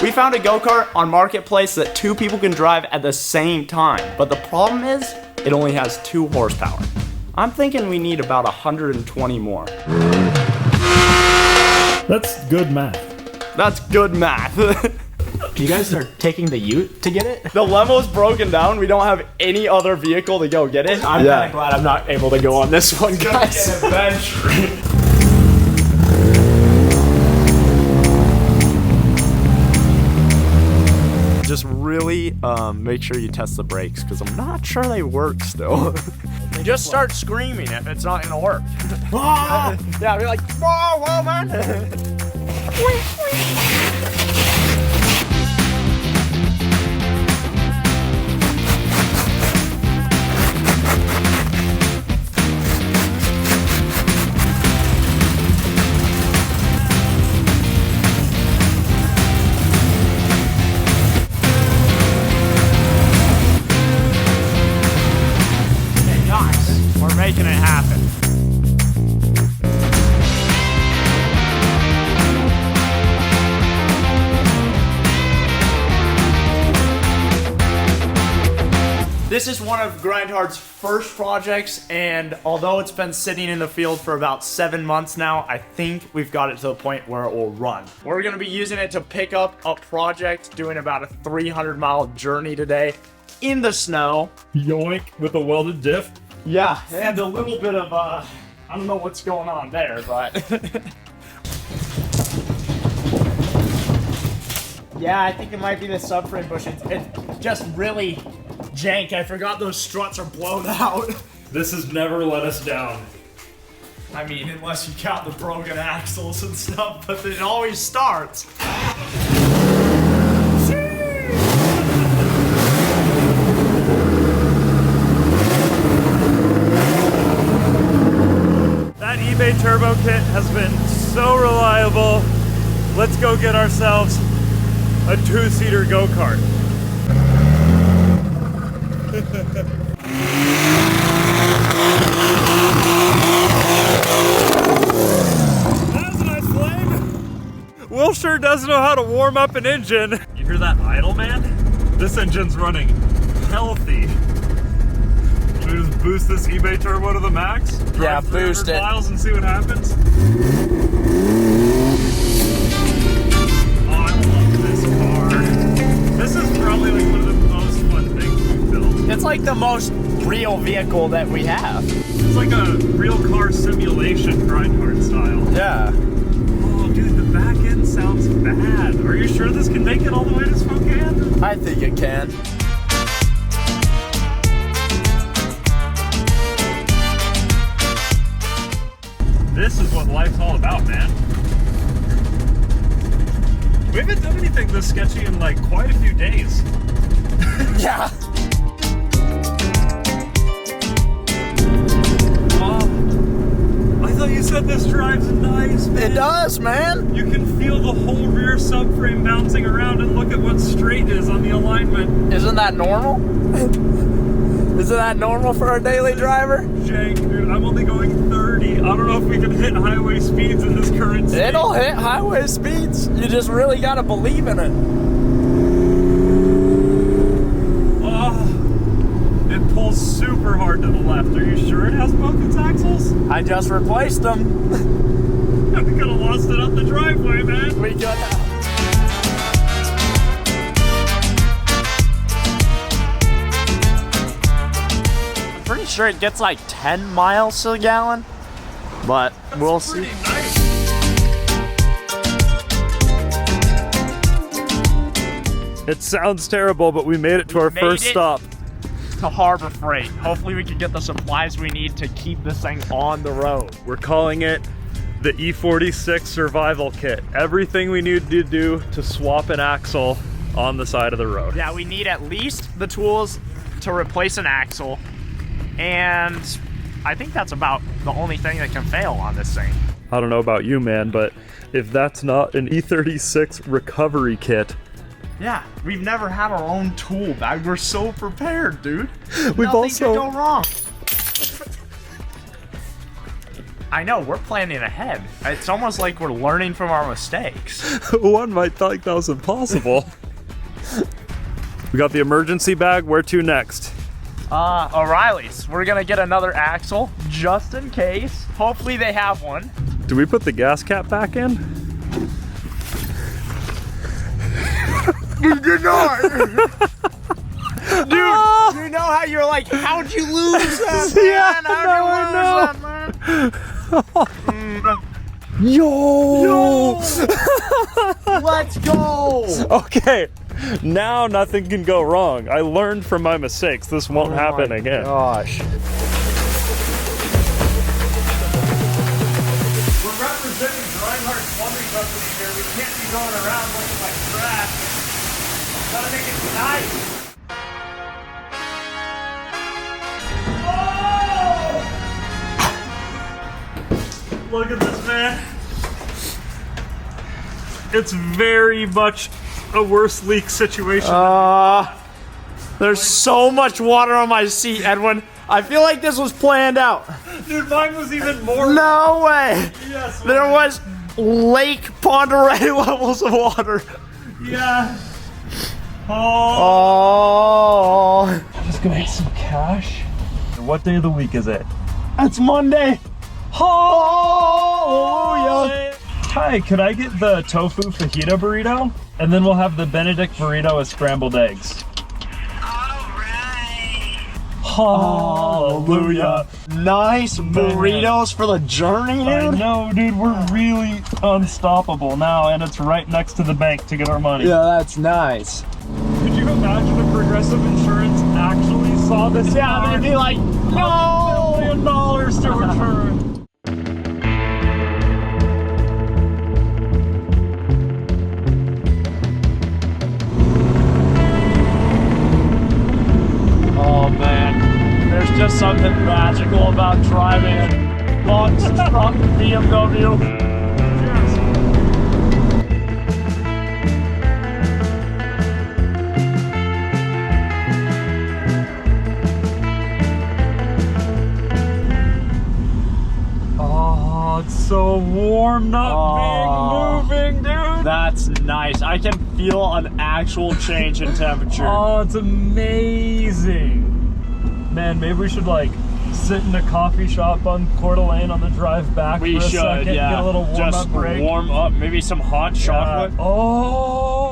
We found a go-kart on Marketplace that 2 people can drive at the same time, but the problem is, it only has 2 horsepower. I'm thinking we need about 120 more. That's good math. That's good math. You guys are taking the ute to get it? The level's broken down. We don't have any other vehicle to go get it. I'm kind of glad I'm not able to go on this one, guys. Just really make sure you test the brakes, because I'm not sure they work still. Just start screaming if it's not gonna work. Yeah, be like, whoa, whoa, man. We're making it happen. This is one of Grindhard's first projects, and although it's been sitting in the field for about 7 months now, I think we've got it to the point where it will run. We're gonna be using it to pick up a project, doing about a 300-mile journey today in the snow. Yoink, with a welded diff. Yeah, and a little bit of, I don't know what's going on there, but... Yeah, I think it might be the subframe bushings. It's just really jank. I forgot those struts are blown out. This has never let us down. I mean, unless you count the broken axles and stuff, but it always starts. That eBay turbo kit has been so reliable. Let's go get ourselves a 2-seater go-kart. That's a nice flame. Will sure does know how to warm up an engine. You hear that idle, man? This engine's running healthy. Should we just boost this eBay turbo to the max? Yeah, Drive boost 300 it. miles and see what happens? Oh, I love this car. This is probably like one of the most fun things we've built. It's like the most real vehicle that we have. It's like a real car simulation, Grindhard style. Yeah. Oh, dude, the back end sounds bad. Are you sure this can make it all the way to Spokane? I think it can. This is what life's all about, man. We haven't done anything this sketchy in like quite a few days. Yeah. I thought you said this drives nice, man. It does, man. You can feel the whole rear subframe bouncing around, and look at what straight is on the alignment. Isn't that normal? Isn't that normal for a daily driver? Jank, dude, I'm only going 30. I don't know if we can hit highway speeds in this current state. It'll hit highway speeds. You just really gotta believe in it. Oh, it pulls super hard to the left. Are you sure it has both its axles? I just replaced them. We could have lost it up the driveway, man. We could have. Pretty sure it gets like 10 miles to the gallon, but we'll see. Nice. It sounds terrible, but we made it to our first stop. To Harbor Freight. Hopefully we can get the supplies we need to keep this thing on the road. We're calling it the E46 Survival Kit. Everything we need to do to swap an axle on the side of the road. Yeah, we need at least the tools to replace an axle, and I think that's about the only thing that can fail on this thing. I don't know about you, man, but if that's not an E36 recovery kit, Yeah, we've never had our own tool bag. We're so prepared, dude. We've Nothing also can go wrong. I know, we're planning ahead. It's almost like we're learning from our mistakes. One might think that was impossible. We got the emergency bag. Where to next? O'Reilly's. We're gonna get another axle just in case. Hopefully they have one. Do we put the gas cap back in? You did not. Dude, you know how you're like, how'd you lose that, man? Yeah, How'd you lose that, man? Yo! Let's go! Okay, now nothing can go wrong. I learned from my mistakes. This won't happen again. Gosh. We're representing Reinhardt's Plumbing Company here. We can't be going around looking like trash. Gotta make it nice. Look at this, man. It's very much a worse leak situation. There's so much water on my seat, Edwin. I feel like this was planned out. Dude, mine was even more. No way. Yes, There man. was Lake Ponderay levels of water. Yeah. Oh. Just gonna make some cash. What day of the week is it? It's Monday. Oh, yeah. Hi, could I get the tofu fajita burrito? And then we'll have the Benedict burrito with scrambled eggs. Hallelujah. Nice burritos for the journey, I dude. know, dude, we're really unstoppable now, and it's right next to the bank to get our money. Yeah, that's nice. Could you imagine if Progressive Insurance actually saw this? Yeah, they'd be like, no. $1 million to return. Oh man, there's just something magical about driving a box truck BMW. Oh, it's so warm not being moving, dude. That's nice. I can feel an actual change in temperature. Oh, it's amazing. Man, maybe we should like sit in a coffee shop on Coeur d'Alene on the drive back We for a should, second, yeah. get a little warm Just up break. warm up, maybe some hot chocolate. Oh.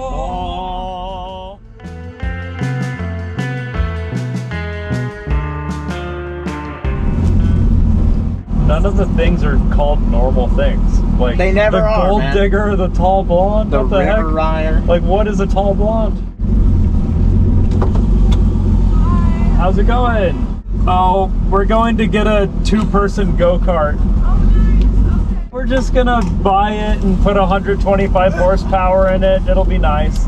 None of the things are called normal things. Like They never the are, gold man. digger, the tall blonde. The what the river heck? rider. Like, what is a tall blonde? How's it going? Oh, we're going to get a two-person go-kart. We're just gonna buy it and put 125 horsepower in it. It'll be nice.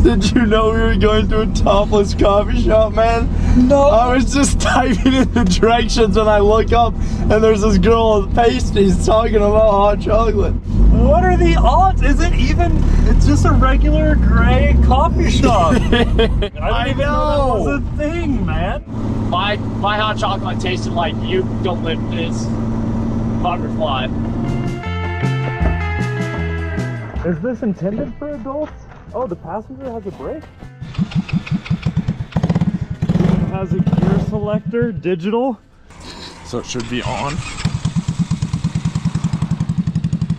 Did you know we were going to a topless coffee shop, man? No. I was just typing in the directions and I look up and there's this girl with pasties talking about hot chocolate. What are the odds? Is it even? It's just a regular gray coffee shop. I didn't even know that was a thing, man. My hot chocolate tasted like eucalyptus butterfly. Is this intended for adults? Oh, the passenger has a brake? It has a gear selector, digital. So it should be on.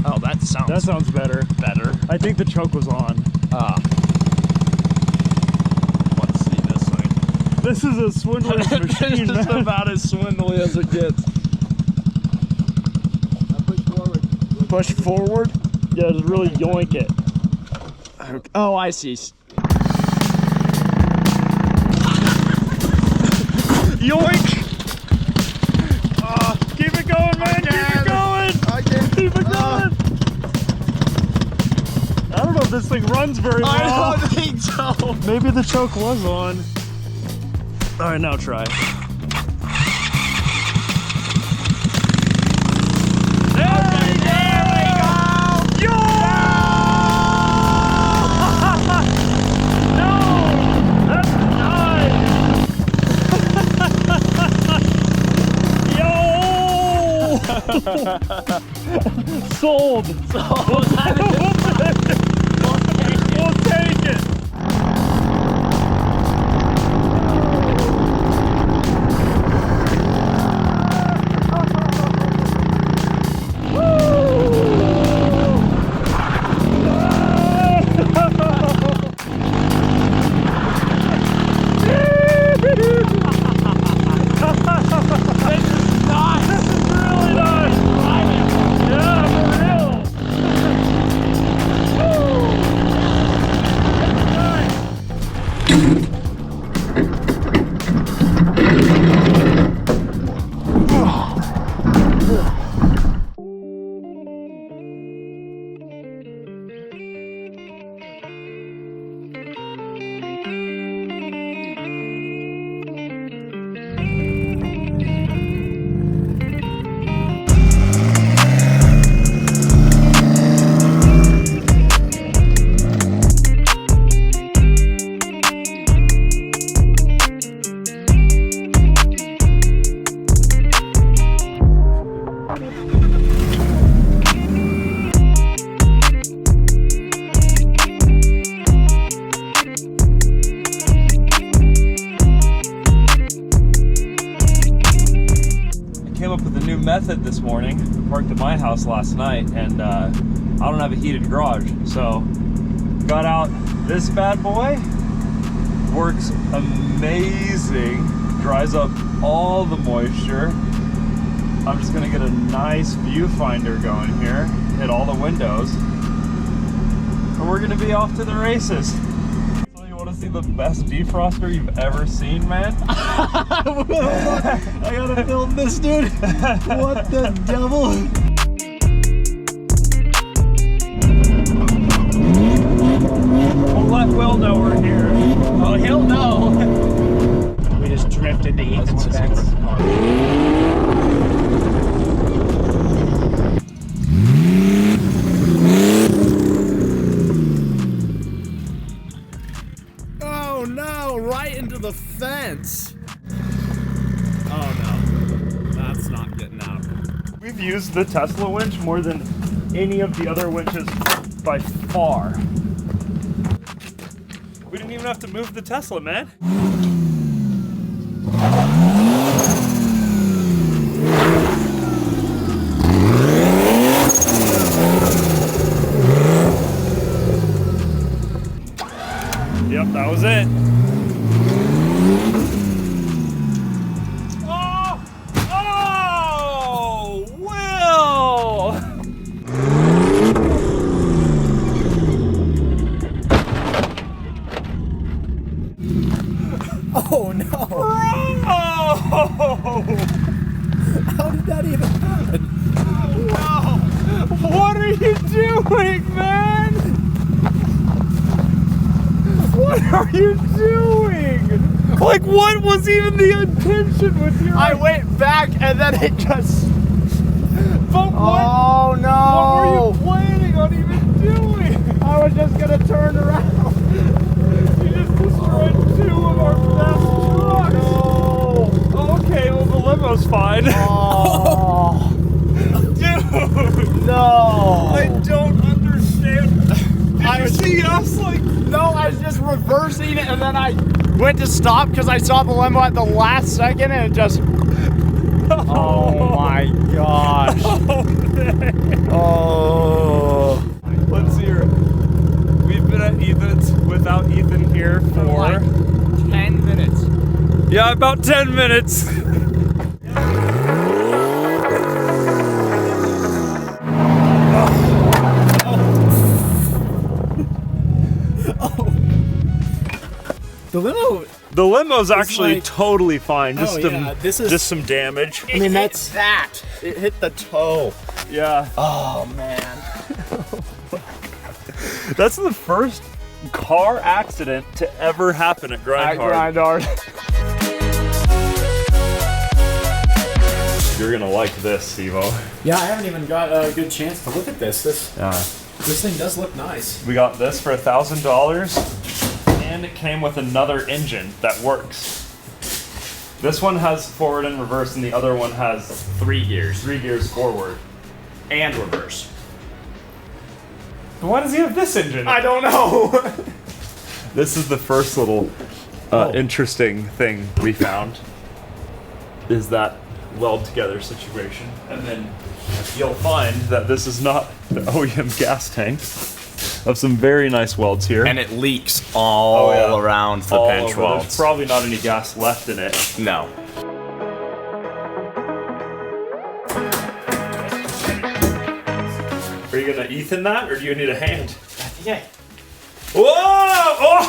Oh, that sounds better. better. I think the choke was on. Let's see this thing. This is a swindler's machine, This is man. about as swindly as it gets. Push forward? Yeah, just really yoink it. Oh, I see. Yoink! Keep it going, man! Keep it going! Keep it going! I don't know if this thing runs very well. I don't think so. Maybe the choke was on. All right, now try. Sold. We'll take it. Method this morning. We parked at my house last night, and I don't have a heated garage, so got out this bad boy. Works amazing, dries up all the moisture. I'm just gonna get a nice viewfinder going here, hit all the windows, and we're gonna be off to the races. So you wanna see the best defroster you've ever seen, man? I gotta film this, dude. What the devil? We'll let Will know we're here. Oh, he'll know. We just drifted to Ethan's fence. Oh no, right into the fence. Oh no, that's not getting out. We've used the Tesla winch more than any of the other winches by far. We didn't even have to move the Tesla, man. Yep, that was it. Oh no! How did that even happen? Wow! What are you doing, man? What are you doing? Like, what was even the intention with your... I went back and then it just... But what? Oh no! What were you planning on even doing? I was just gonna turn around. You just destroyed two of our best trucks. No. Okay, well the limo's fine. Oh. Dude! No. I don't understand. Did you see us like... No, I was just reversing it and then I went to stop because I saw the limo at the last second and it just... Oh my gosh. Oh, man. Oh. Let's hear it. We've been at Ethan's without Ethan here for like 10 minutes. Yeah, about 10 minutes. The limo's actually like, totally fine. Just oh, some, yeah, this is, just some damage. I mean, that's that. It hit the toe. Yeah. Oh man. That's the first car accident to ever happen at Grindhard. You're gonna like this, Evo. Yeah, I haven't even got a good chance to look at this. This thing does look nice. We got this for $1,000, and it came with another engine that works. This one has forward and reverse, and the other one has 3 gears. 3 gears forward. And reverse. Why does he have this engine? I don't know. This is the first little interesting thing we found. Is that weld together situation. And then you'll find that this is not the OEM gas tank. Of some very nice welds here. And it leaks all around the bench welds. There's probably not any gas left in it. No. Are you gonna Ethan that, or do you need a hand? I think I... Whoa!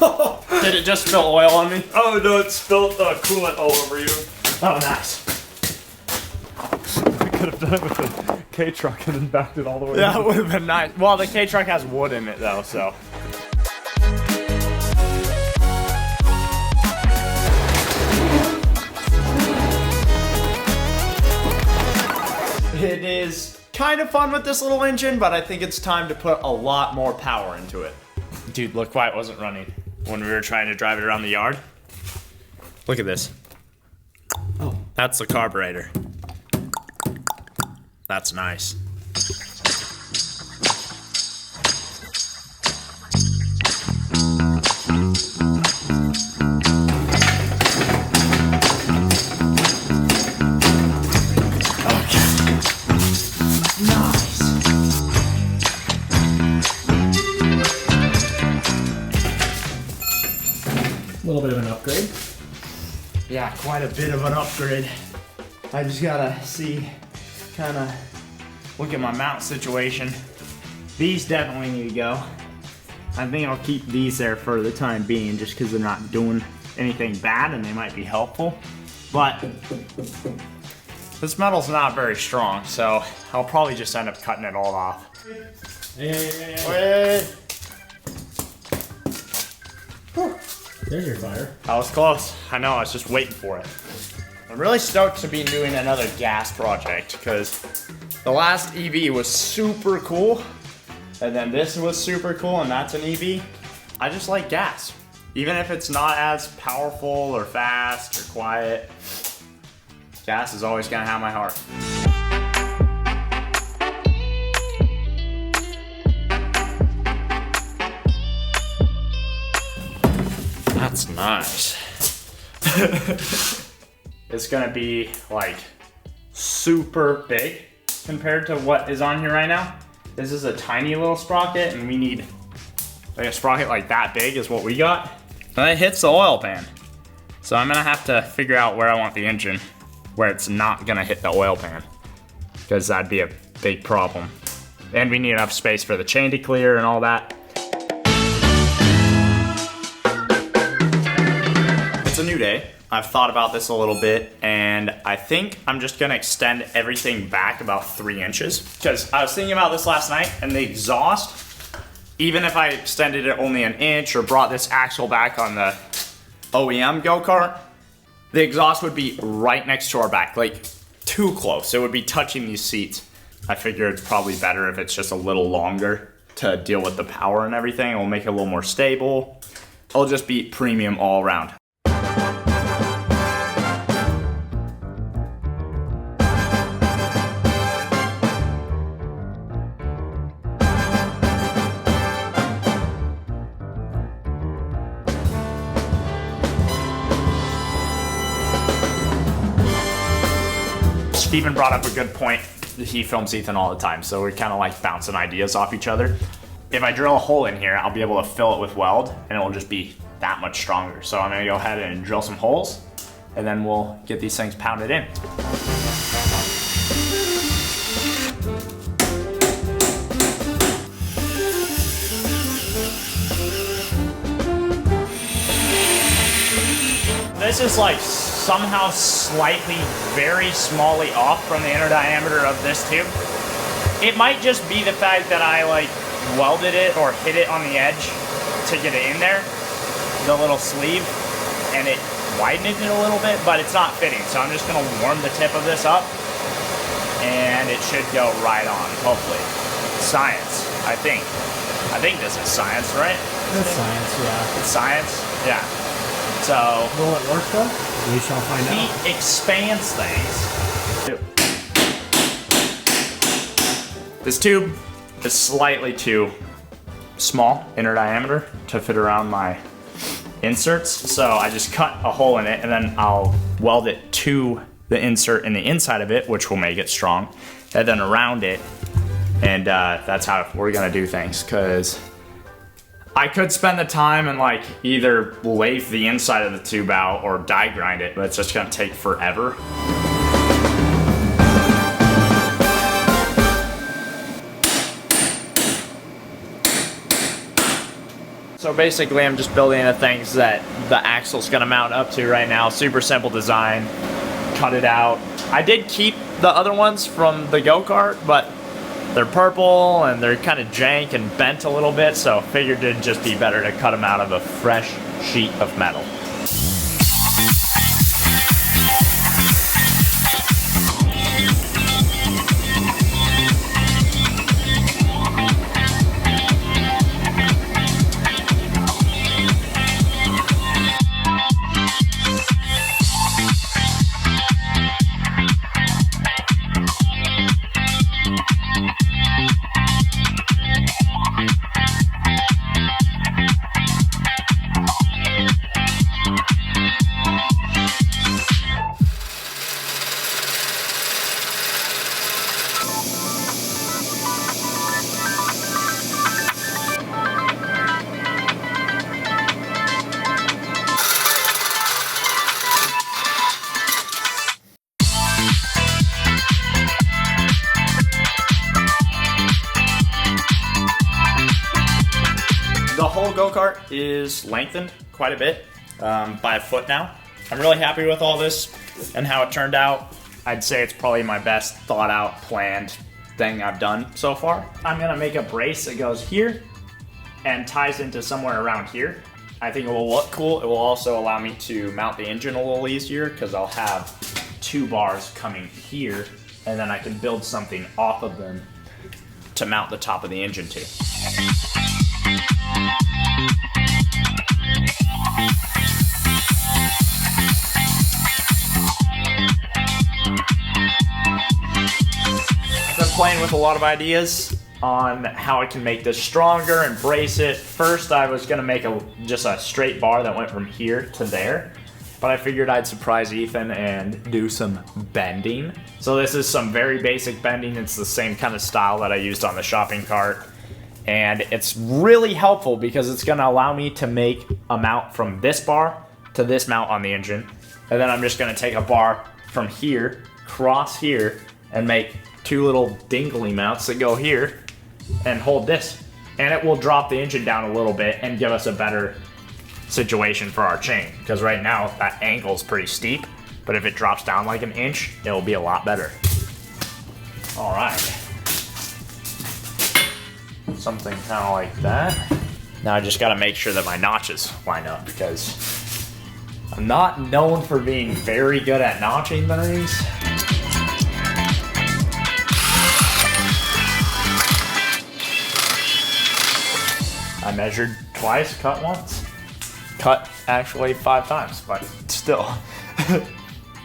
Oh! Did it just spill oil on me? Oh no, it spilled coolant all over you. Oh, nice. We could have done it with the K-truck and then backed it all the way. That would have been nice. Well, the K-truck has wood in it though, so. It is kind of fun with this little engine, but I think it's time to put a lot more power into it. Dude, look why it wasn't running when we were trying to drive it around the yard. Look at this. Oh, that's the carburetor. That's nice. A little bit of an upgrade. Yeah, quite a bit of an upgrade. I just gotta see, kinda look at my mount situation. These definitely need to go. I think I'll keep these there for the time being just because they're not doing anything bad and they might be helpful. But this metal's not very strong, so I'll probably just end up cutting it all off. Wait. There's your fire. That was close. I know, I was just waiting for it. I'm really stoked to be doing another gas project because the last EV was super cool, and then this was super cool, and that's an EV. I just like gas. Even if it's not as powerful or fast or quiet, gas is always gonna have my heart. That's nice. It's gonna be like super big compared to what is on here right now. This is a tiny little sprocket and we need like a sprocket like that big is what we got. And it hits the oil pan. So I'm gonna have to figure out where I want the engine where it's not gonna hit the oil pan because that'd be a big problem. And we need enough space for the chain to clear and all that. It's a new day. I've thought about this a little bit and I think I'm just gonna extend everything back about 3 inches because I was thinking about this last night and the exhaust, even if I extended it only an inch or brought this axle back on the OEM go-kart, the exhaust would be right next to our back, like too close. It would be touching these seats. I figure it's probably better if it's just a little longer to deal with the power and everything. It will make it a little more stable. It'll just be premium all around. Steven brought up a good point. He films Ethan all the time, so we're kind of like bouncing ideas off each other. If I drill a hole in here, I'll be able to fill it with weld, and it will just be that much stronger. So I'm gonna go ahead and drill some holes, and then we'll get these things pounded in. This is like somehow slightly, very smallly off from the inner diameter of this tube. It might just be the fact that I like welded it or hit it on the edge to get it in there, the little sleeve, and it widened it a little bit, but it's not fitting. So I'm just gonna warm the tip of this up and it should go right on, hopefully. Science, I think. I think this is science, right? That's science, yeah. It's science, yeah. So, Will it work though? We shall find out. heat expands things. This tube is slightly too small, inner diameter, to fit around my inserts. So I just cut a hole in it and then I'll weld it to the insert in the inside of it, which will make it strong, and then around it. And that's how we're gonna do things, because I could spend the time and like either lathe the inside of the tube out or die grind it, but it's just gonna take forever. So basically I'm just building the things that the axle's gonna mount up to right now. Super simple design, cut it out. I did keep the other ones from the go-kart, but they're purple and they're kind of jank and bent a little bit, so figured it'd just be better to cut them out of a fresh sheet of metal. The whole go-kart is lengthened quite a bit, by a foot now. I'm really happy with all this and how it turned out. I'd say it's probably my best thought out, planned thing I've done so far. I'm gonna make a brace that goes here and ties into somewhere around here. I think it will look cool. It will also allow me to mount the engine a little easier because I'll have 2 bars coming here and then I can build something off of them to mount the top of the engine to. I've been playing with a lot of ideas on how I can make this stronger and brace it. First, I was gonna make just a straight bar that went from here to there, but I figured I'd surprise Ethan and do some bending. So this is some very basic bending. It's the same kind of style that I used on the shopping cart. And it's really helpful because it's gonna allow me to make a mount from this bar to this mount on the engine. And then I'm just gonna take a bar from here, cross here, and make 2 little dingly mounts that go here and hold this. And it will drop the engine down a little bit and give us a better situation for our chain. Because right now that angle is pretty steep, but if it drops down like an inch, it'll be a lot better. All right. Something kind of like that. Now I just got to make sure that my notches line up because I'm not known for being very good at notching things. I measured twice, cut once. Cut actually 5 times, but still.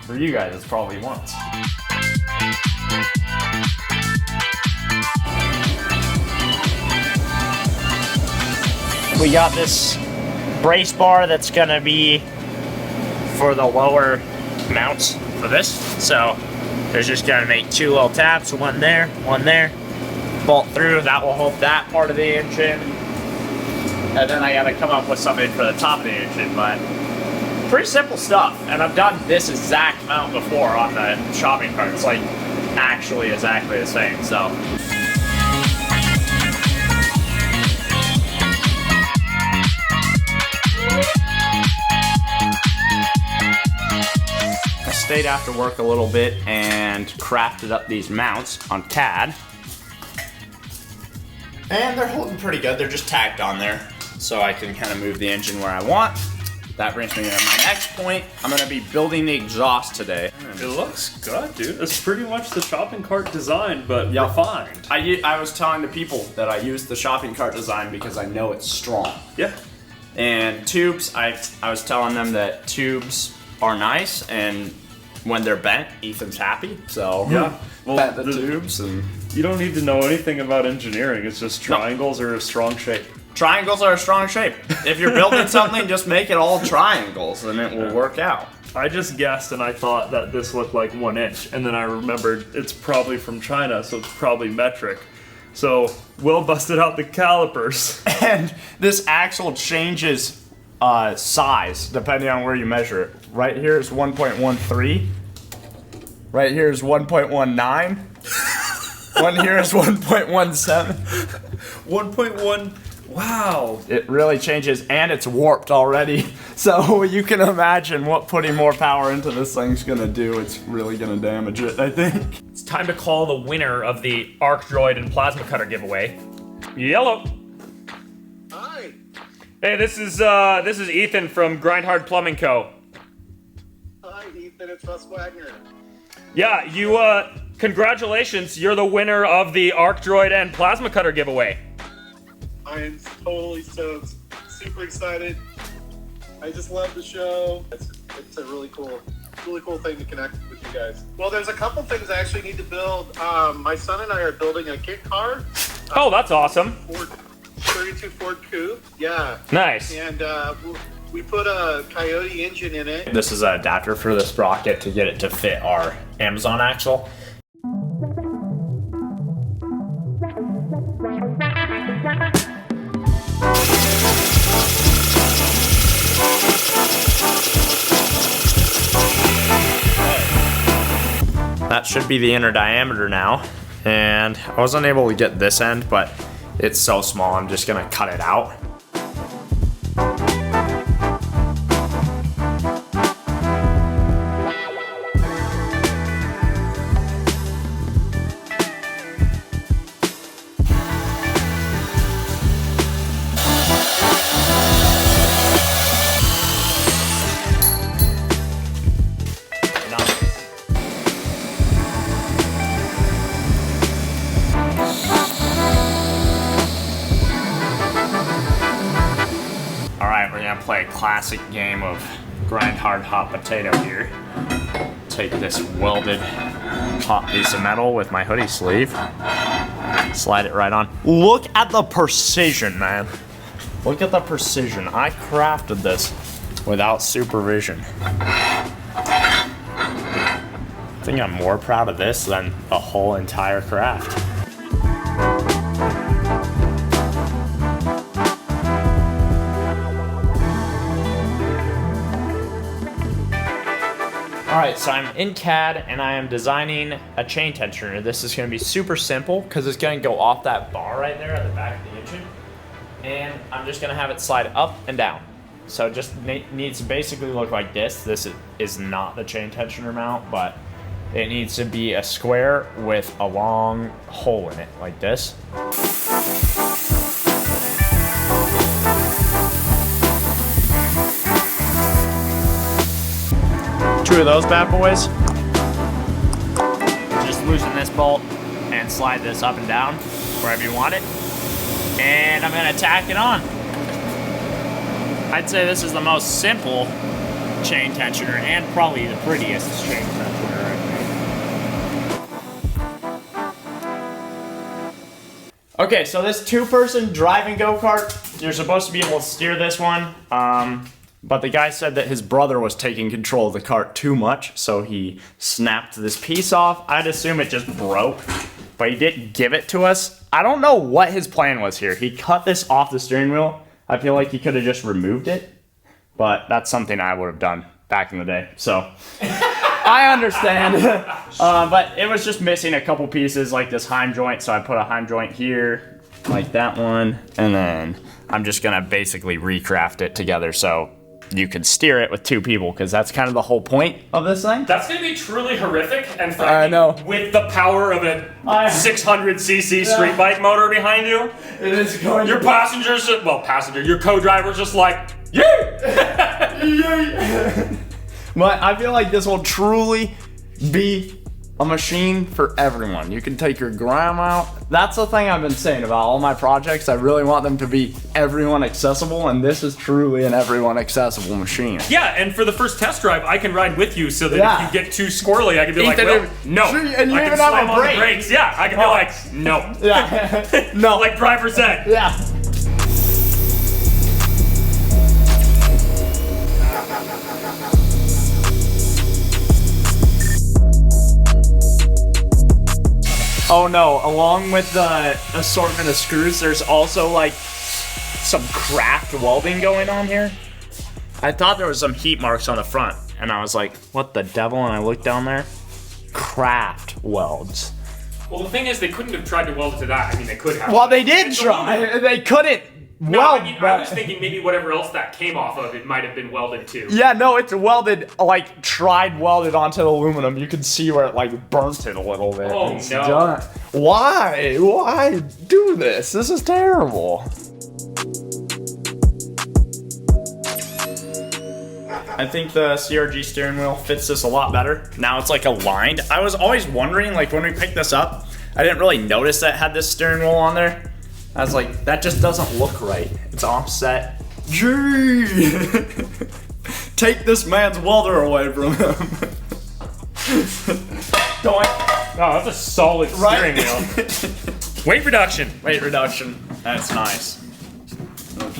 For you guys, it's probably once. We got this brace bar that's gonna be for the lower mounts for this. So there's just gonna make 2 little tabs, one there, bolt through, that will hold that part of the engine. And then I gotta come up with something for the top of the engine, but pretty simple stuff. And I've done this exact mount before on the shopping cart. It's like actually exactly the same, so. I stayed after work a little bit and crafted up these mounts on CAD. And they're holding pretty good. They're just tacked on there, so I can kind of move the engine where I want. That brings me to my next point. I'm gonna be building the exhaust today. It looks good, dude. It's pretty much the shopping cart design, but refined. I was telling the people that I used the shopping cart design because I know it's strong. Yeah. And tubes, I was telling them that tubes are nice, and when they're bent, Ethan's happy. So yeah, well, bent the tubes and You don't need to know anything about engineering. It's just triangles are a strong shape. Triangles are a strong shape. If you're building something, just make it all triangles and it will work out. I just guessed and I thought that this looked like 1 inch, and then I remembered it's probably from China, so it's probably metric. So Will busted out the calipers. And this axle changes size depending on where you measure it. Right here is 1.13. Right here is 1.19. One here is 1.17. 1.1. Wow. It really changes, and it's warped already. So you can imagine what putting more power into this thing's gonna do. It's really gonna damage it, I think. It's time to call the winner of the Arc Droid and Plasma Cutter giveaway. Yellow. Hi. Hey, this is Ethan from Grindhard Plumbing Co. Hi, Ethan. It's Russ Wagner. Yeah, you congratulations, you're the winner of the Arc Droid and Plasma Cutter giveaway. I am totally stoked. Super excited. I just love the show. It's a really cool thing to connect with you guys. Well, there's a couple things I actually need to build. My son and I are building a kit car. Oh, that's awesome. Ford 32 Ford Coupe. Yeah. Nice. And we put a Coyote engine in it. This is an adapter for the sprocket to get it to fit our Amazon axle. That should be the inner diameter now. And I wasn't able to get this end, but it's so small, I'm just gonna cut it out. Play a classic game of grind hard hot potato here. Take this welded hot piece of metal with my hoodie sleeve, slide it right on. Look at the precision, man. Look at the precision. I crafted this without supervision. I think I'm more proud of this than the whole entire craft. Alright, so I'm in CAD and I am designing a chain tensioner. This is going to be super simple because it's going to go off that bar right there at the back of the engine. And I'm just going to have it slide up and down. So it just needs to basically look like this. This is not the chain tensioner mount, but it needs to be a square with a long hole in it like this. Two of those bad boys. Just loosen this bolt and slide this up and down wherever you want it. And I'm gonna tack it on. I'd say this is the most simple chain tensioner and probably the prettiest chain tensioner, I think. Okay, so this two-person driving go-kart, you're supposed to be able to steer this one. But the guy said that his brother was taking control of the cart too much, so he snapped this piece off. I'd assume it just broke, but he didn't give it to us. I don't know what his plan was here. He cut this off the steering wheel. I feel like he could have just removed it, but that's something I would have done back in the day, so I understand. But it was just missing a couple pieces like this heim joint, so I put a heim joint here, like that one, and then I'm just gonna basically recraft it together so you can steer it with two people, because that's kind of the whole point of this thing. That's going to be truly horrific and frightening. I know. With the power of a 600cc street bike motor behind you. It is going Your passenger's, your co-driver's just like, yeah. But I feel like this will truly be a machine for everyone. You can take your grandma out. That's the thing I've been saying about all my projects. I really want them to be everyone accessible, and this is truly an everyone accessible machine. Yeah, and for the first test drive, I can ride with you so that Yeah. if you get too squirrely, I can be like, Ethan, well, no. and you I even can have a slam on the brake. brakes. Yeah, I can be like, no. Yeah. No. Like driver said. Yeah. Oh no, along with the assortment of screws, there's also like some cracked welding going on here. I thought there was some heat marks on the front, and I was like, what the devil? And I looked down there, craft welds. Well, the thing is, they couldn't have tried to weld it to that. I mean, they could have. Well, they did It's try. aluminum. They couldn't No, weld. I mean, I was thinking maybe whatever else that came off of, it might have been welded to. Yeah, no, it's welded, like tried welded onto the aluminum. You can see where it like burnt it a little bit. Oh, It's no. done. Why? Why do this? This is terrible. I think the CRG steering wheel fits this a lot better. Now it's like aligned. I was always wondering, like when we picked this up, I didn't really notice that it had this steering wheel on there. I was like, that just doesn't look right. It's offset. Gee! Take this man's welder away from him. Don't I? Oh, that's a solid Right? steering wheel. Weight reduction. Weight reduction. That's nice.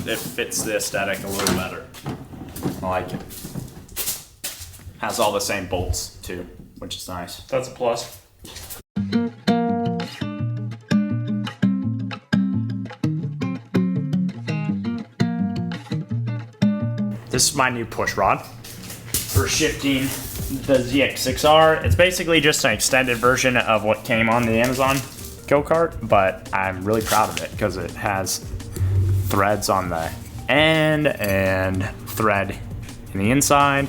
It fits the aesthetic a little better. I like it. Has all the same bolts too, which is nice. That's a plus. This is my new push rod for shifting the ZX6R. It's basically just an extended version of what came on the Amazon go-kart, but I'm really proud of it because it has threads on the end and thread in the inside,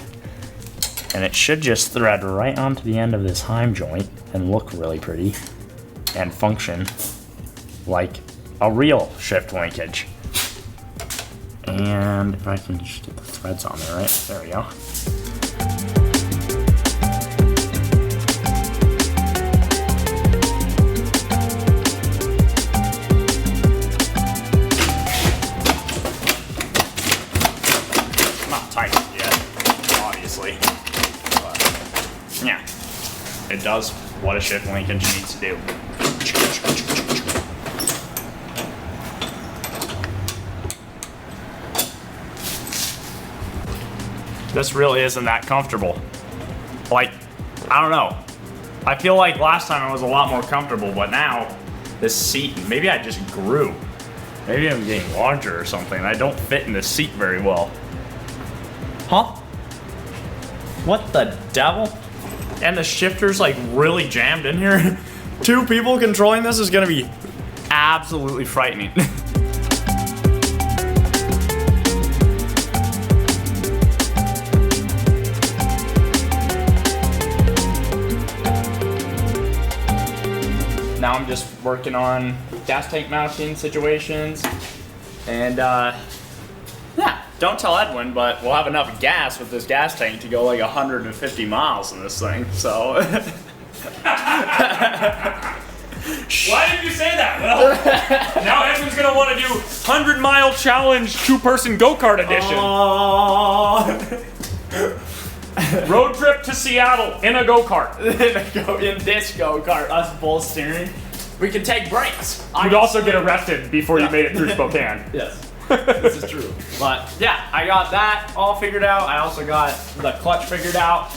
and it should just thread right onto the end of this heim joint and look really pretty and function like a real shift linkage. And if I can just get the threads on there, right? There we go. Not tight yet, obviously. But yeah, it does what a shift linkage needs to do. This really isn't that comfortable. Like, I don't know. I feel like last time I was a lot more comfortable, but now this seat, maybe I just grew. Maybe I'm getting larger or something. I don't fit in this seat very well. Huh? What the devil? And the shifter's like really jammed in here. 2 people controlling this is gonna be absolutely frightening. Now I'm just working on gas tank mounting situations, and yeah, don't tell Edwin, but we'll have enough gas with this gas tank to go like 150 miles in this thing, so. Why did you say that? Well, now Edwin's gonna want to do 100-mile challenge 2-person go-kart edition. Road trip to Seattle in a go-kart. In this go-kart, us both steering. We can take breaks. You'd also get arrested before you made it through Spokane. Yes, this is true. But yeah, I got that all figured out. I also got the clutch figured out.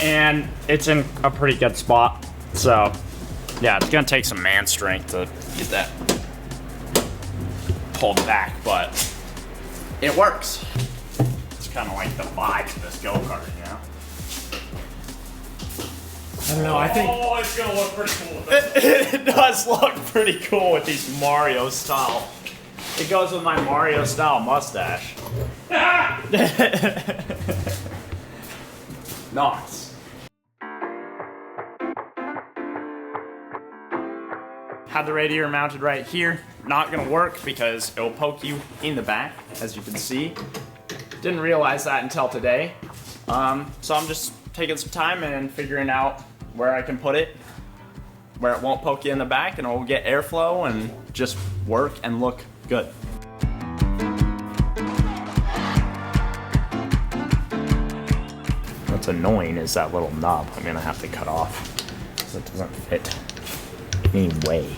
And it's in a pretty good spot. So yeah, it's gonna take some man strength to get that pulled back, but it works. It's kind of like the vibe of this go-kart, you know? I don't know, I think Oh, it's gonna look pretty cool with this. it does look pretty cool with these Mario style. It goes with my Mario style mustache. Nice. Had the radiator mounted right here. Not gonna work because it'll poke you in the back, as you can see. Didn't realize that until today. So I'm just taking some time and figuring out where I can put it, where it won't poke you in the back and it will get airflow and just work and look good. What's annoying is that little knob I'm gonna have to cut off because it doesn't fit any way.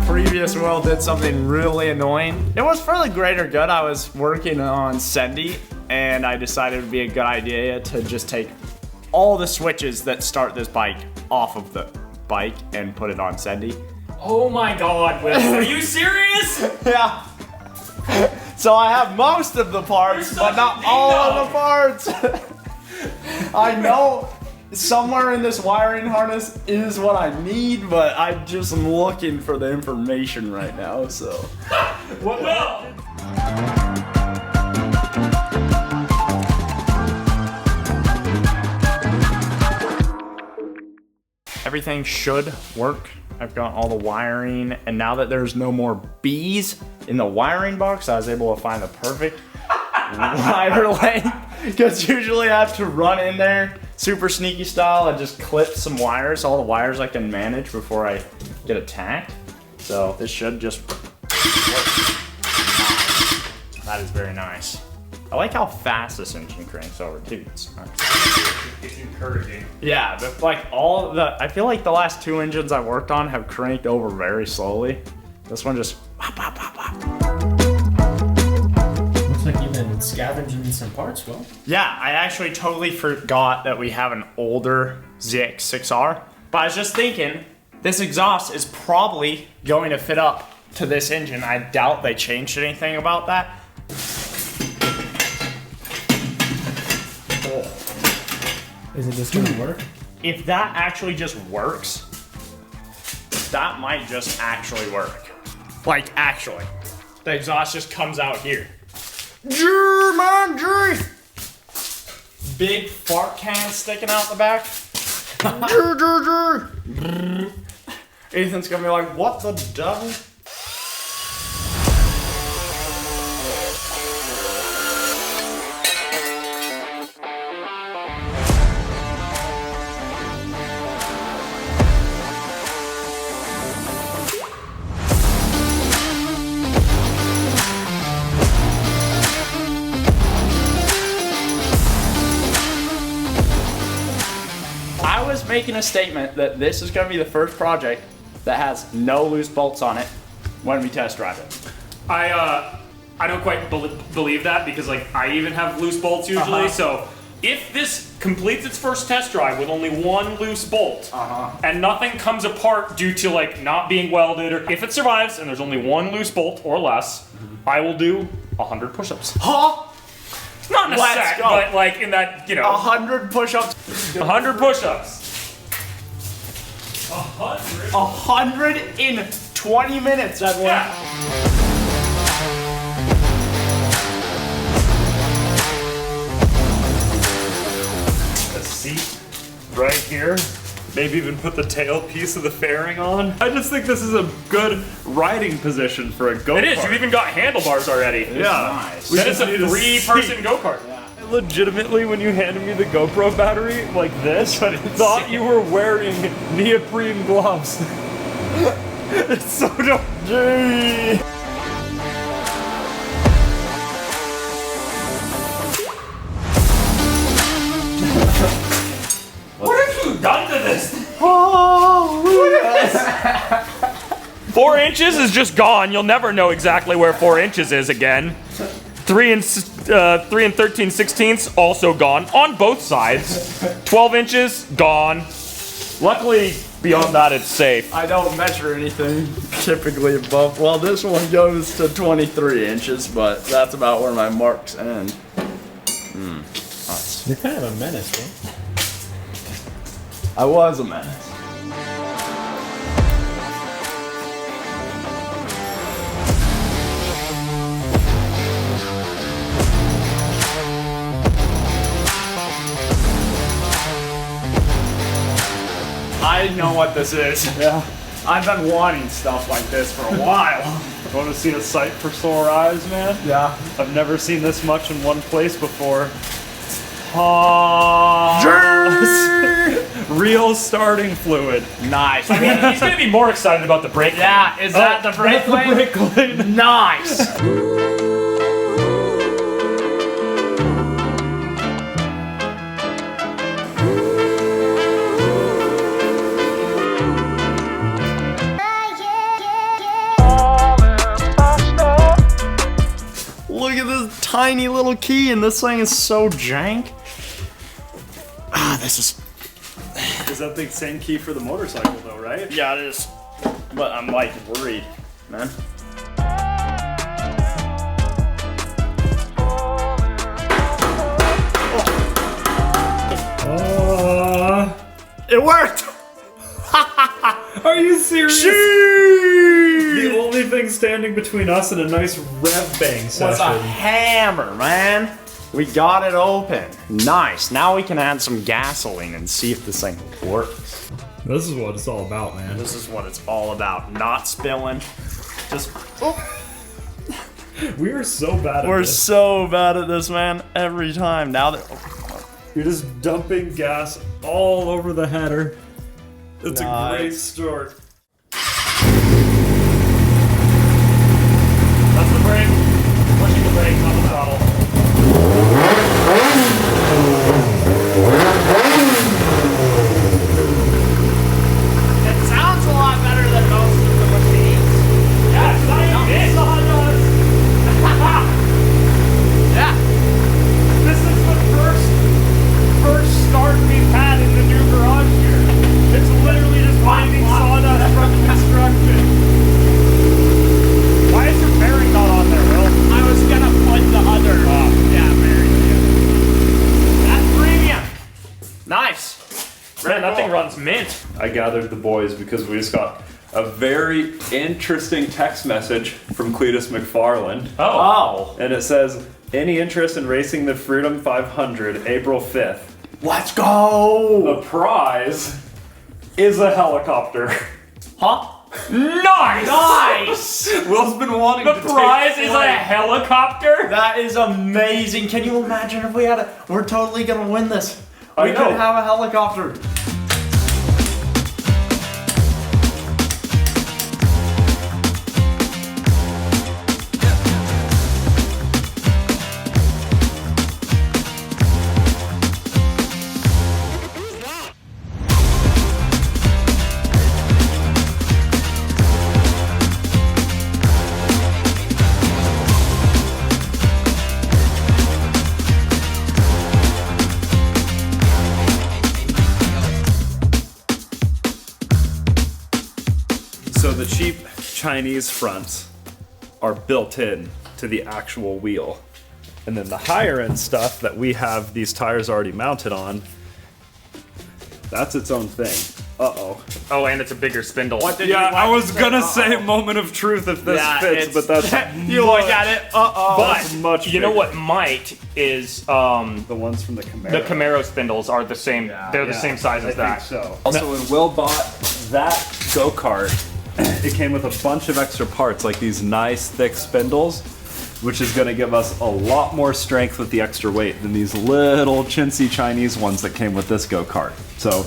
Previous wheel did something really annoying. It was for the greater good. I was working on Sendy and I decided it would be a good idea to just take all the switches that start this bike off of the bike and put it on Sendy. Oh my God, Will, are you serious? Yeah. So I have most of the parts, but not all of the parts. I know somewhere in this wiring harness is what I need, but I just am looking for the information right now, so. What? Will! Everything should work. I've got all the wiring, and now that there's no more bees in the wiring box, I was able to find the perfect wire length, because usually I have to run in there super sneaky style and just clip some wires, all the wires I can manage before I get attacked. So this should just work. That is very nice. I like how fast this engine cranks over too. It's nice. It's encouraging. Yeah, but like all the, I feel like the last two engines I worked on have cranked over very slowly. This one just whop, whop, whop, whop. Looks like you've been scavenging some parts, Will. Yeah, I actually totally forgot that we have an older ZX6R. But I was just thinking, this exhaust is probably going to fit up to this engine. I doubt they changed anything about that. Is it just gonna work? If that actually just works, that might just actually work. Like, actually. The exhaust just comes out here. Jumanji! Big fart can sticking out the back. Ethan's gonna be like, what the devil? I was making a statement that this is going to be the first project that has no loose bolts on it when we test drive it. I don't quite believe that, because like I even have loose bolts usually. So if this completes its first test drive with only one loose bolt and nothing comes apart due to like not being welded, or if it survives and there's only one loose bolt or less, I will do 100 push-ups. Huh? Not in a Let's sec, go. but like in that, you know, 100 push-ups. 100 push-ups. 100? 100 in 20 minutes, Edwin. Yeah. A seat right here. Maybe even put the tailpiece of the fairing on. I just think this is a good riding position for a go-kart. It is. You've even got handlebars already. Yeah. Nice. We Then it's just a need a three-person seat. go-kart. Legitimately, when you handed me the GoPro battery like this, thought you were wearing neoprene gloves. It's so dope. Gee. What have you done to this? Oh, 4 inches is just gone. You'll never know exactly where 4 inches is again. 3 and 13/16 also gone on both sides. 12 inches gone. Luckily, beyond that, it's safe. I don't measure anything typically above. Well, this one goes to 23 inches, but that's about where my marks end. You're kind of a menace, Will. I was a menace. I know what this is. Yeah. I've been wanting stuff like this for a while. Want to see a sight for sore eyes, man? Yeah. I've never seen this much in one place before. Real starting fluid. Nice. I mean, he's gonna be more excited about the brake. Yeah, is that the brake lane? Nice. Look at this tiny little key, and this thing is so jank. Ah, this is. Is that the same key for the motorcycle, though, right? Yeah, it is. But I'm like worried, man. It worked! Are you serious? The only thing standing between us and a nice rev bang What's a session. hammer, man? We got it open. Nice. Now we can add some gasoline and see if this thing works. This is what it's all about, man. This is what it's all about. Not spilling. Just. We are so bad at We're this. so bad at this, man. Every time. Now that. You're just dumping gas all over the header. It's a great Nice. start. That's the brake. Pushing the brake, not the throttle. It sounds a lot better than most of the machines. Yeah, it's not even big. Yeah. This is the first start we've had in the new garage here. It's literally just finding sawdust from construction. Why is your bearing not on there, Will? I was gonna put the other. Yeah, very good. That's premium. Nice. Man, that thing runs mint. I gathered the boys because we just got a very interesting text message from Cletus McFarland. Oh. And it says, any interest in racing the Freedom 500 April 5th? Let's go. The prize is a helicopter. Huh? Nice! Nice. Will's been wanting The to prize take is flight. a helicopter? That is amazing. Can you imagine if we had a? We're totally gonna win this. I We know. could have a helicopter. So the cheap Chinese fronts are built in to the actual wheel. And then the higher end stuff that we have these tires already mounted on, that's its own thing. Uh-oh. Oh, and it's a bigger spindle. What did Yeah, I was gonna say moment of truth if this fits, but that's You look at it. But much you know bigger. what might is the ones from the Camaro. the Camaro spindles are the same. They're the same size as that. So. Also, when Will bought that go-kart, it came with a bunch of extra parts, like these nice thick spindles, which is gonna give us a lot more strength with the extra weight than these little chintzy Chinese ones that came with this go-kart. So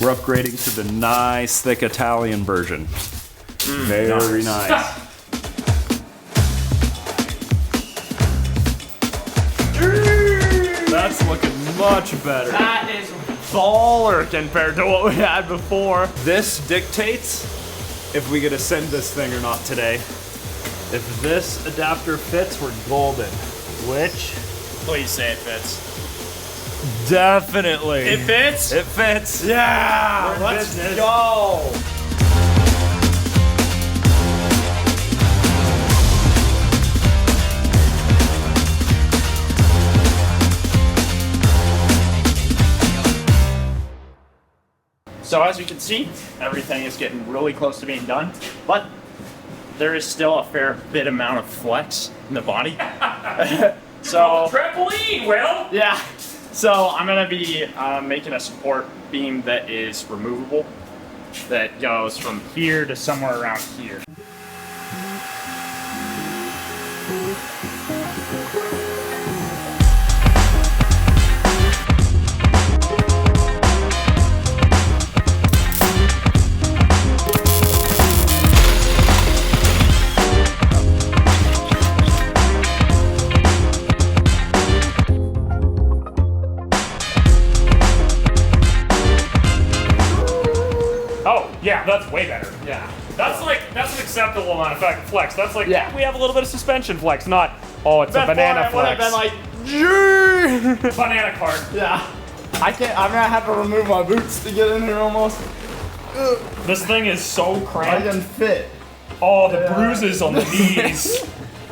we're upgrading to the nice thick Italian version. Very nice. That's looking much better. That is baller compared to what we had before. This dictates if we get to send this thing or not today. If this adapter fits, we're golden. Which? Please say it fits. Definitely. It fits? It fits. Yeah. in Let's business. go. So as you can see, everything is getting really close to being done, but there is still a fair bit amount of flex in the body. So Trampoline, Will. yeah, so I'm gonna be making a support beam that is removable, that goes from here to somewhere around here. Oh, yeah, that's way better. Yeah. That's an acceptable amount of flex. That's like, Yeah. we have a little bit of suspension flex, not, oh, it's a banana Before, I would have flex. been like, Banana cart. yeah. I'm gonna have to remove my boots to get in here almost. This thing is so I cramped. can fit. Oh, the bruises on the knees.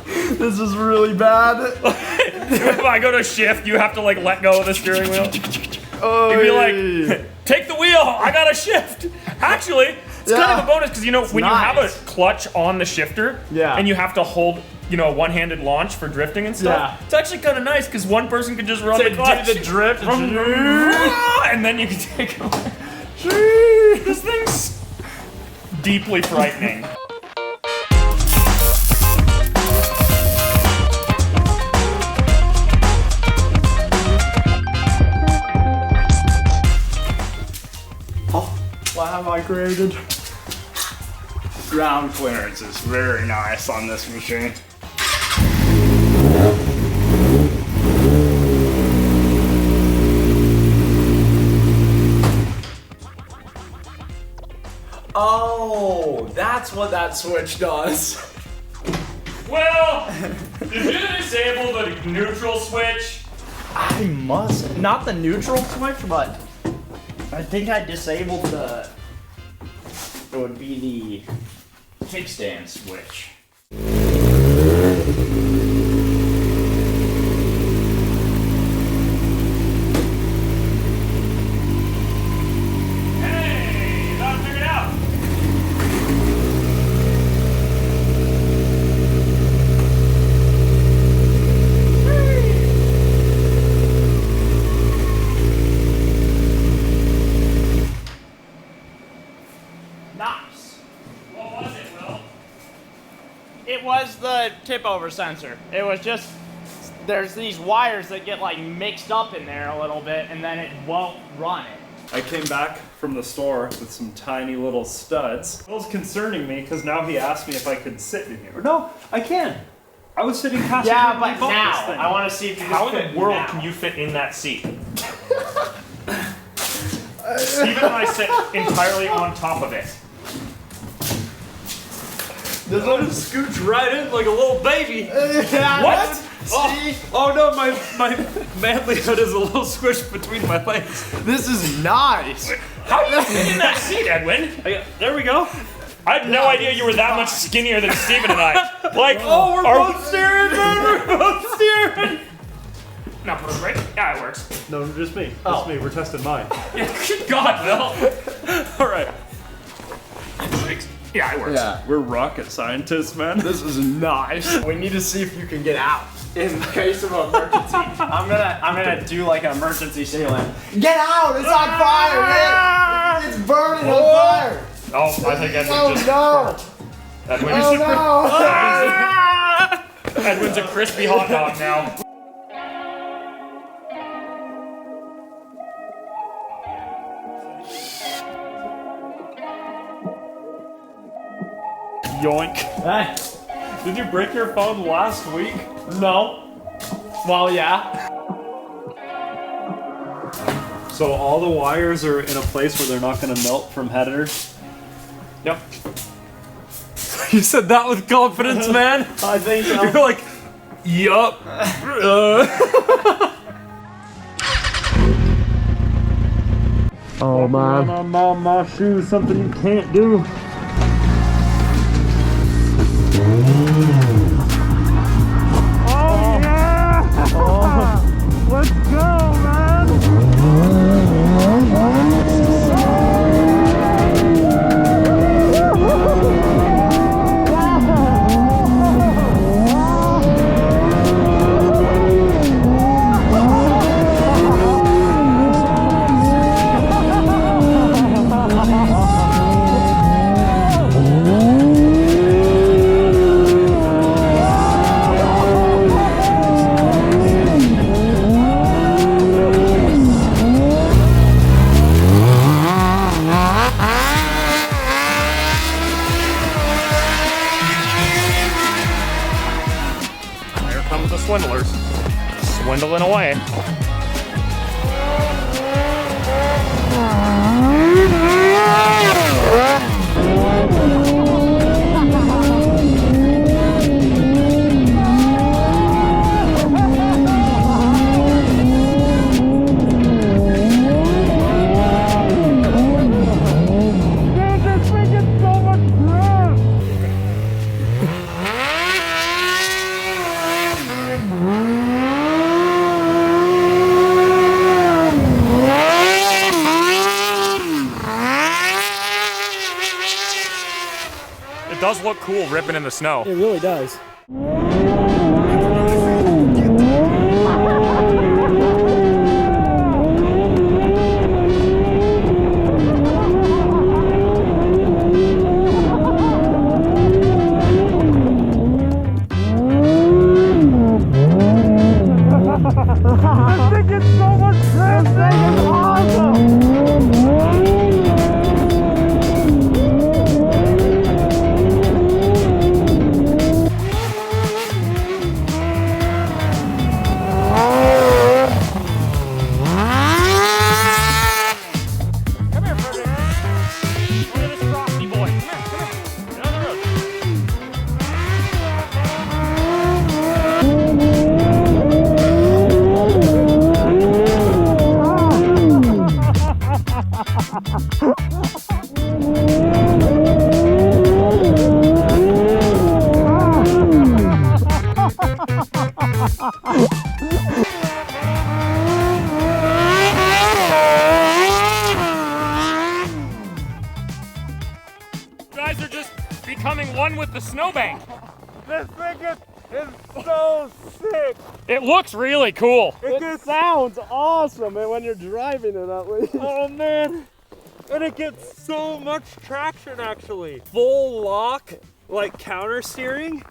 This is really bad. If I go to shift, you have to like let go of the steering wheel. Oh, You'd be like, take the wheel, I got to shift. Actually, it's kind of a bonus because, you know, when you have a clutch on the shifter and you have to hold, you know, one-handed launch for drifting and stuff, it's actually kind of nice because one person can just run the clutch. Do the drift. And then you can take it away. This thing's deeply frightening. What have I created? Ground clearance is very nice on this machine. Oh, that's what that switch does. Well, did you disable the neutral switch? I must. Not the neutral switch, but I think I disabled the. It would be the kickstand switch. Hey, you got it figured out. Nice. What was it, Will? It was the tip over sensor. It was just, there's these wires that get like mixed up in there a little bit and then it won't run it. I came back from the store with some tiny little studs. It was concerning me because now he asked me if I could sit in here. No, I can. I was sitting passenger. Yeah, when we but bought now, this thing. I want to see if you How can in fit the world now. can you fit in that seat? Steven and I sit entirely on top of it. This one scooch right in like a little baby. What? Oh no, my manlyhood is a little squished between my legs. This is nice. How do you fit in that seat, Edwin? There we go. I had no idea you were that much skinnier than Steven and I. Like, Oh, we're both steering, man. We're both steering. Now put it right. Yeah, it works. No, just me. Just me. We're testing mine. Yeah, good God, Will. All right. Yeah, it works. Yeah. We're rocket scientists, man. This is nice. We need to see if you can get out in case of an emergency. I'm gonna do like an emergency sealant. Get out! It's on fire! Man. It's burning on fire! Oh, I think Edwin Oh just no! Edwin Oh no! Edwin's a crispy hot dog now. Yoink. Hey, Did you break your phone last week? no. Well, yeah. So all the wires are in a place where they're not going to melt from headers? Yep. You said that with confidence, man. I think so. You're like, yup. Oh man. My shoes, something you can't do. Oh yeah! Oh, let's go, man! comes the swindlers. Swindling away. It does look cool ripping in the snow. It really does. You guys are just becoming one with the snowbank. This thing is so sick. It looks really cool. It sounds awesome, and when you're driving it at least. Oh man. And it gets so much traction actually. Full lock, like counter steering,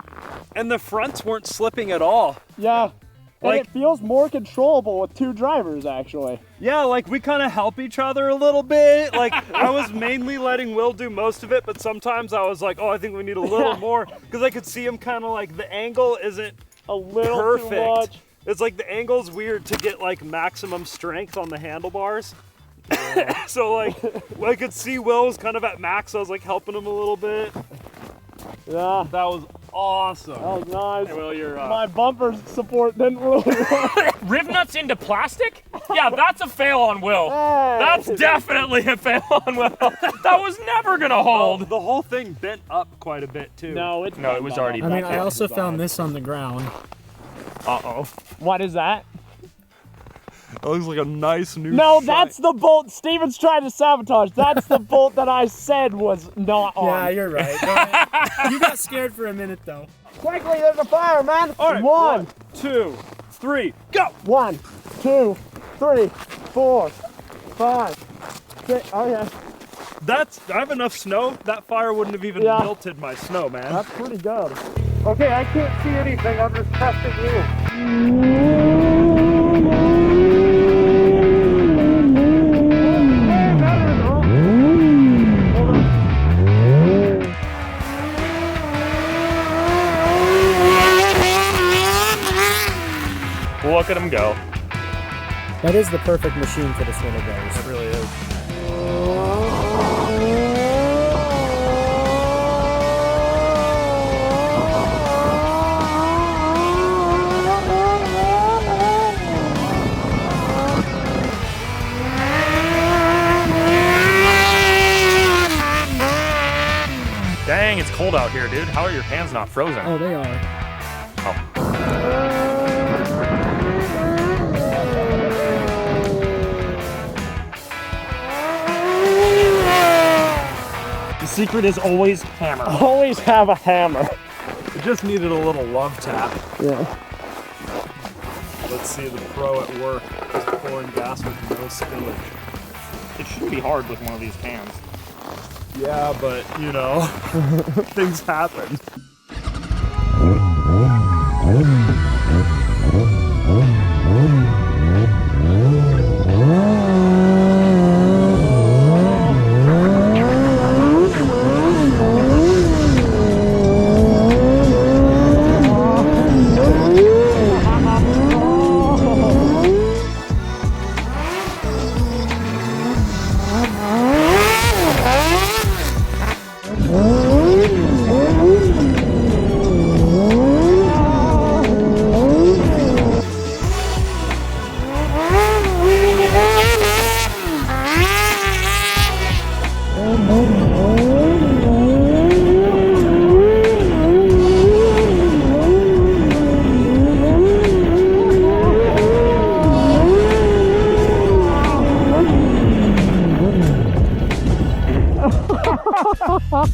and the fronts weren't slipping at all. Yeah. And Like- it feels more controllable with two drivers, actually. Yeah, like we kind of help each other a little bit. Like I was mainly letting Will do most of it, but sometimes I was like, oh, I think we need a little more, because I could see him kind of like the angle isn't A little perfect. too much. It's like the angle's weird to get like maximum strength on the handlebars. So like I could see Will was kind of at max, so I was like helping him a little bit. Yeah, That was awesome. that was nice. Well, you're My bumper support didn't really work. rib nuts into plastic? Yeah, that's a fail on Will. That's definitely a fail on Will. That was never gonna hold. The whole thing bent up quite a bit too. No, it was already. I mean, I also found this on the ground. Uh-oh. What is that? It looks like a nice new No, shine. that's the bolt Steven's trying to sabotage. That's the bolt that I said was not on. Yeah, you're right. Go ahead. You got scared for a minute though. Quickly, there's a fire, man. All right, 1, 2, 3, go! 1, 2, 3, 4, 5, 6. Oh yeah, I have enough snow. That fire wouldn't have even Yeah. melted my snow, man. that's pretty good. Okay, I can't see anything. I'm just testing you. Look at him go. That is the perfect machine for this winter, guys. It really is. Dang, it's cold out here, dude. How are your hands not frozen? Oh, they are. The secret is always hammer. Always have a hammer. It just needed a little love tap. Yeah. Let's see the pro at work just pouring gas with no spillage. It shouldn't be hard with one of these cans. Yeah, but you know, things happen.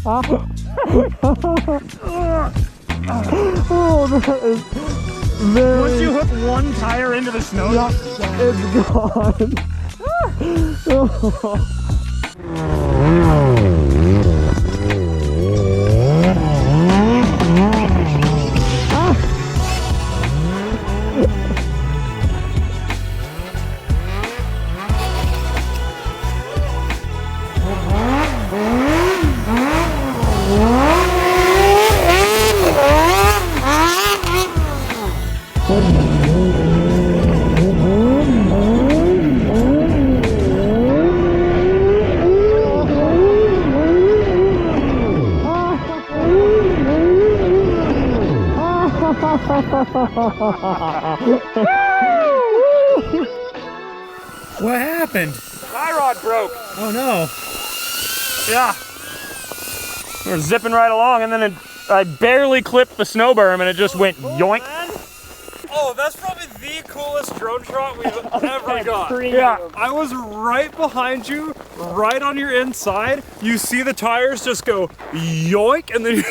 Once you hook one tire into the snow, It's gone. What happened? tie rod broke. Oh no. Yeah. We're zipping right along, and then I barely clipped the snow berm, and it just went yoink. Oh, that's probably the coolest drone shot we've ever got. Yeah. I was right behind you, right on your inside. You see the tires just go yoink, and then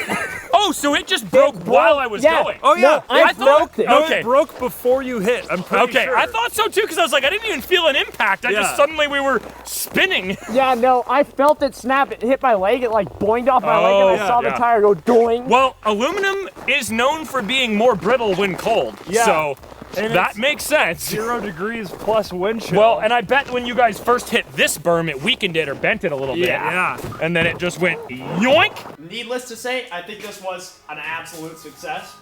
Oh, so it just broke while I was going. oh yeah, I thought it. No, Okay. it broke before you hit. I'm pretty Okay, sure. I thought so too, because I was like, I didn't even feel an impact. I Yeah. just suddenly we were spinning. Yeah, no, I felt it snap. It hit my leg. It like boinged off my leg, and I yeah, saw the yeah. tire go doing. Well, aluminum is known for being more brittle when cold. Yeah. So And that it's makes sense. 0 degrees plus wind chill. Well, and I bet when you guys first hit this berm, it weakened it or bent it a little bit. yeah. And then it just went yoink. Needless to say, I think this was an absolute success.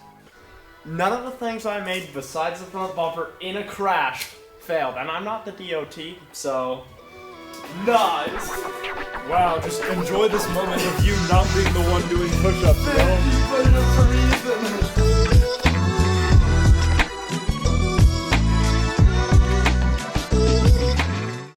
None of the things I made besides the front bumper in a crash failed, and I'm not the DOT, so nice. Wow, just enjoy this moment of you not being the one doing push-ups. Push-ups for me.